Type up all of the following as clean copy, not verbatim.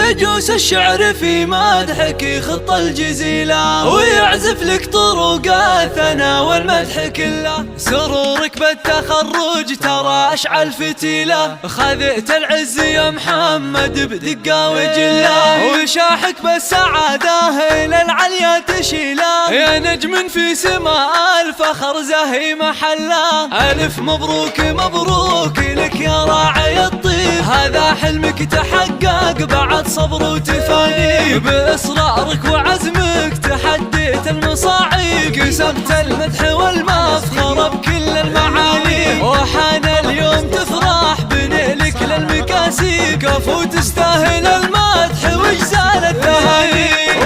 يجوس الشعر في مدحك يخط الجزيلة ويعزف لك طرق الثنا والمدح كله. سرورك بالتخرج ترى أشعل فتيلة، خذت العز يا محمد بدقة وجلة، وشاحك بالسعادة إلى العليا تشيله، يا نجم في سماء الفخر زهي محله. ألف مبروك مبروك لك يا راعي الطيب، هذا حلمك تحقق بعد صبر وتفاني، بإصرارك وعزمك تحديت المصاعب، قسمت المدح والمفخر بكل المعاني، وحان اليوم تفرح بنيلك للمكاسي، كفو تستاهل المدح وجزال التهاني.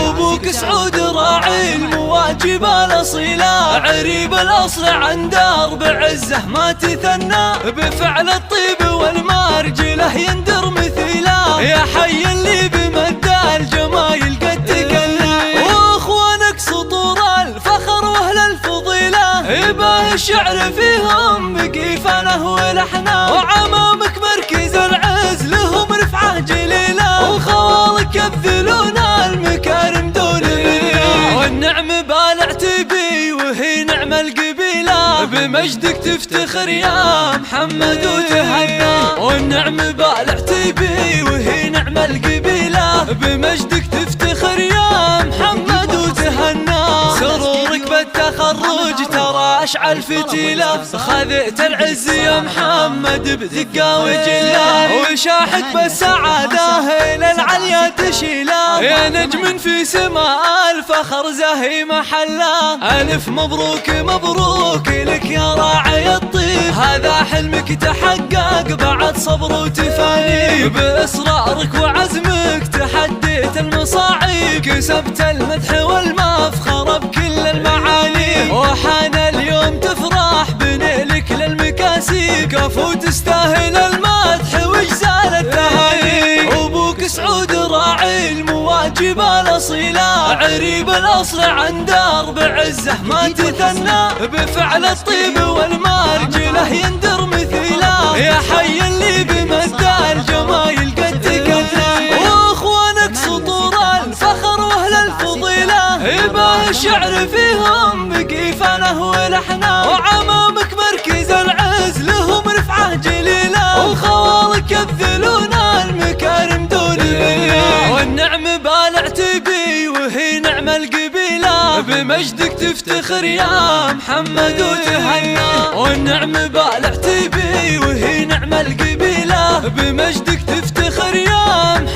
أبوك سعود راعي المواجب الأصيلة، عريب الأصل عن درب عزه ما تثنى، بفعل الطيب والمرجله يندر مثيله، يا حي اللي بمد الجمايل قد تكلى. واخوانك سطور الفخر واهل الفضيله، يباه الشعر فيهم بقي فنه ولحنه، وعمامك مركز العز لهم رفعه جليله، وخوالك يبذلون المكارم دون منه، والنعم بالعتبي وهي نعم القبيله، بمجدك تفتخر يا محمد وتهنى، والنعم بالعتبي وهي نعم القبيله، بمجدك تفتخر يا محمد وتهنى. سرورك بالتخرج ترى أشعل فتيلة، خذت العز يا محمد بدقة وجلة، وشاحك بالسعادة إلى العليا تشيله، يا نجم في سماء الفخر زهي محله. ألف مبروك مبروك لك يا راعي الطيب، هذا حلمك تحقق بعد صبر وتفاني، بإصرارك وعزمك تحديت المصاعب، كسبت المدح والمفخر بكل المعاني، وحان اليوم تفرح بنيلك للمكاسي، كفو تستاهل المدح وجزال التهاني. أبوك سعود راعي المواجب الأصيلة، عريب الأصل عن درب عزه ما تثنى، بفعل الطيب والمرجله يندر مثيله، يا حي اللي بمد الجمايل قد تكلى. واخوانك سطور الفخر واهل الفضيله، يباه الشعر فيهم بقي فنه ولحنه، وعمامك مركز العز لهم رفعه جليله، وخوالك يبذلون المكارم دون منه، والنعم بالعتبي وهي نعم القبيله، بمجدك تفتخر يا محمد وتهنى، والنعم بالعتبي وهي نعم القبيله، بمجدك تفتخر يا محمد